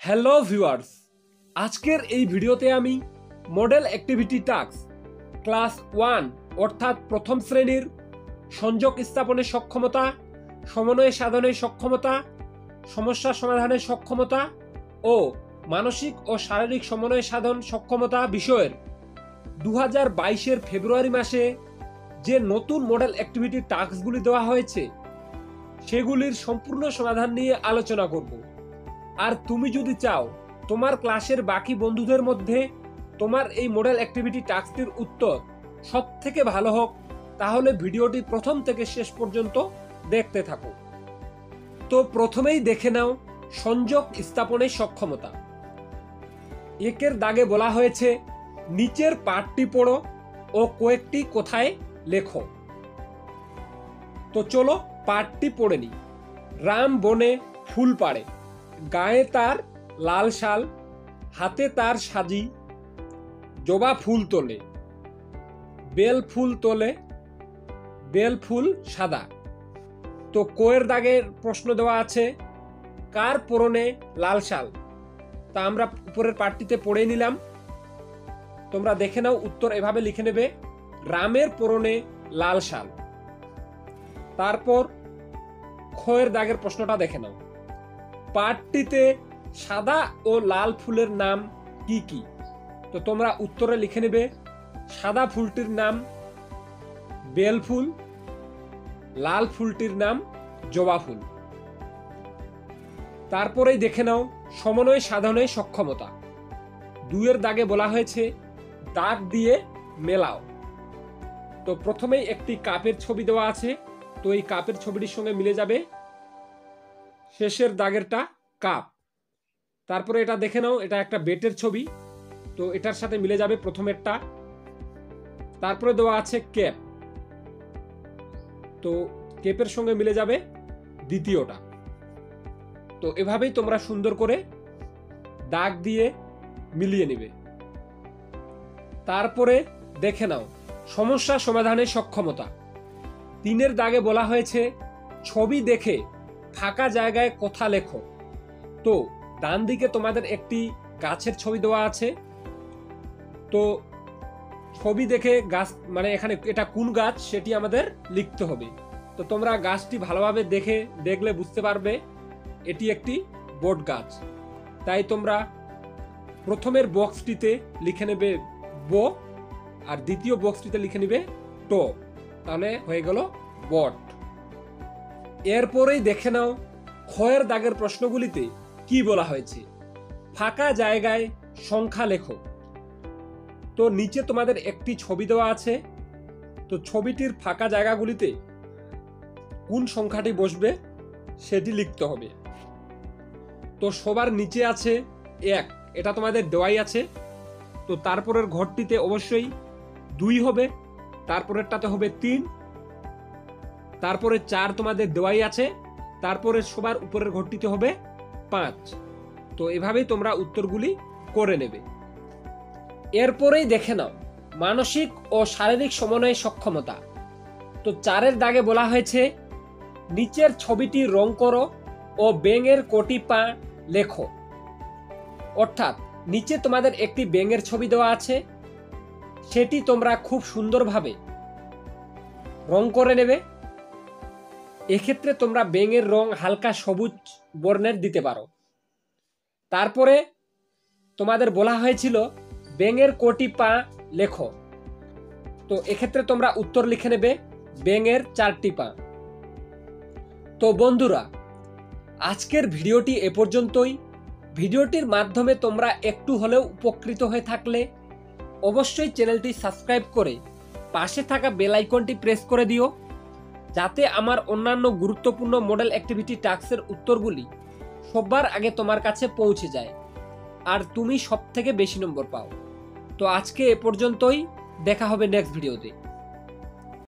Hello viewers, আজকের এই ভিডিওতে আমি মডেল অ্যাক্টিভিটি টাস্ক ক্লাস 1 অর্থাৎ প্রথম শ্রেণীর সংযোগ স্থাপনের সক্ষমতা, সমন্বয় সাধনের সক্ষমতা, সমস্যা সমাধানের সক্ষমতা ও মানসিক ও শারীরিক সমন্বয় সাধন সক্ষমতা বিষয়ের 2022-এর ফেব্রুয়ারি মাসে যে নতুন মডেল অ্যাক্টিভিটি টাস্কগুলি দেওয়া হয়েছে সেগুলির সম্পূর্ণ সমাধান নিয়ে আলোচনা করব। আর তুমি যদি চাও তোমার ক্লাসের বাকি বন্ধুদের মধ্যে তোমার এই মডেল অ্যাক্টিভিটি টাস্কটির উত্তর সবথেকে ভালো হোক, তাহলে ভিডিওটি প্রথম থেকে শেষ পর্যন্ত দেখতে থাকো। তো প্রথমেই দেখে নাও সংযোগ স্থাপনের সক্ষমতা। একের দাগে বলা হয়েছে নিচের পাঠটি পড়ো ও কয়েকটি কথায় লেখো। তো চলো পাঠটি পড়ে নিই। রাম বনে ফুল পাড়ে, গায়ে তার লাল শাল, হাতে তার সাজি, জবা ফুল তোলে, বেল ফুল তোলে, বেল ফুল সাদা। তো কোয়ের দাগের প্রশ্ন দেওয়া আছে কার পরনে লাল শাল। তা আমরা উপরের পাঠটিতে পড়ে নিলাম, তোমরা দেখে নাও। উত্তর এভাবে লিখে নেবে, রামের পরনে লাল শাল। তারপর খয়ের দাগের প্রশ্নটা দেখে নাও, পাঠটিতে সাদা ও লাল ফুলের নাম কি কি। তো তোমরা উত্তরে লিখে নেবে, সাদা ফুলটির নাম বেল ফুল, লাল ফুলটির নাম জবা ফুল। তারপরেই দেখে নাও সমন্বয় সাধনে সক্ষমতা। 2-এর দাগে বলা হয়েছে দাগ দিয়ে মেলাও। তো প্রথমেই একটি কাপের ছবি দেওয়া আছে, তো এই কাপের ছবিটির সঙ্গে মিলে যাবে শেষের দাগেরটা কাপ। তারপরে এটা দেখে নাও, এটা একটা বেটের ছবি, তো এটার সাথে মিলে যাবে প্রথমেরটা। তারপরে দেওয়া আছে ক্যাপ, তো ক্যাপের সঙ্গে মিলে যাবে দ্বিতীয়টা। তো এভাবেই তোমরা সুন্দর করে দাগ দিয়ে মিলিয়ে নেবে। তারপরে দেখে নাও সমস্যা সমাধানের সক্ষমতা। 3-এর দাগে বলা হয়েছে ছবি দেখে ফাঁকা জায়গায় কথা লেখো। তো ডান দিকে তোমাদের একটি গাছের ছবি দেওয়া আছে, তো ছবি দেখে গাছ মানে এখানে এটা কোন গাছ সেটি আমাদের লিখতে হবে। তো তোমরা গাছটি ভালোভাবে দেখলে বুঝতে পারবে এটি একটি বট গাছ। তাই তোমরা প্রথমের বক্সটিতে লিখে নেবে ব, আর দ্বিতীয় বক্সটিতে লিখে নেবে ট, তাহলে হয়ে গেল বট। এরপরেই দেখে নাও খয়ের দাগের প্রশ্নগুলিতে কি বলা হয়েছে, ফাঁকা জায়গায় সংখ্যা লেখো। তো নিচে তোমাদের একটি ছবি দেওয়া আছে, তো ছবিটির ফাঁকা জায়গাগুলিতে কোন সংখ্যাটি বসবে সেটি লিখতে হবে। তো সবার নিচে আছে 1, এটা তোমাদের দেওয়াই আছে। তো তারপরের ঘরটিতে অবশ্যই 2 হবে, তারপরেরটাতে হবে 3, তারপরে 4 তোমাদের দেওয়াই আছে, তারপরে সবার উপরের ঘরটিতে হবে 5। তো এভাবেই তোমরা উত্তরগুলি করে নেবে। এরপরেই দেখে নাও মানসিক ও শারীরিক সমন্বয় সক্ষমতা। তো 4-এর দাগে বলা হয়েছে নিচের ছবিটি রং করো ও ব্যাঙের কটি পা লেখো। অর্থাৎ নিচে তোমাদের একটি ব্যাঙের ছবি দেওয়া আছে, সেটি তোমরা খুব সুন্দরভাবে রং করে নেবে। এক্ষেত্রে তোমরা ব্যাঙের রং হালকা সবুজ বর্ণের দিতে পারো। তারপরে তোমাদের বলা হয়েছিল ব্যাঙের কটি পা লেখো। তো এক্ষেত্রে তোমরা উত্তর লিখে নেবে ব্যাঙের 4টি পা। তো বন্ধুরা, আজকের ভিডিওটি এ পর্যন্তই। ভিডিওটির মাধ্যমে তোমরা একটু হলেও উপকৃত হয়ে থাকলে অবশ্যই চ্যানেলটি সাবস্ক্রাইব করে পাশে থাকা বেল আইকনটি প্রেস করে দিও, যাতে আমার অন্যান্য গুরুত্বপূর্ণ মডেল অ্যাক্টিভিটি টাস্কের উত্তরগুলি সবার আগে তোমার কাছে পৌঁছে যায় আর তুমি সবথেকে বেশি নম্বর পাও। তো আজকে এ পর্যন্তই, দেখা হবে নেক্সট ভিডিওতে।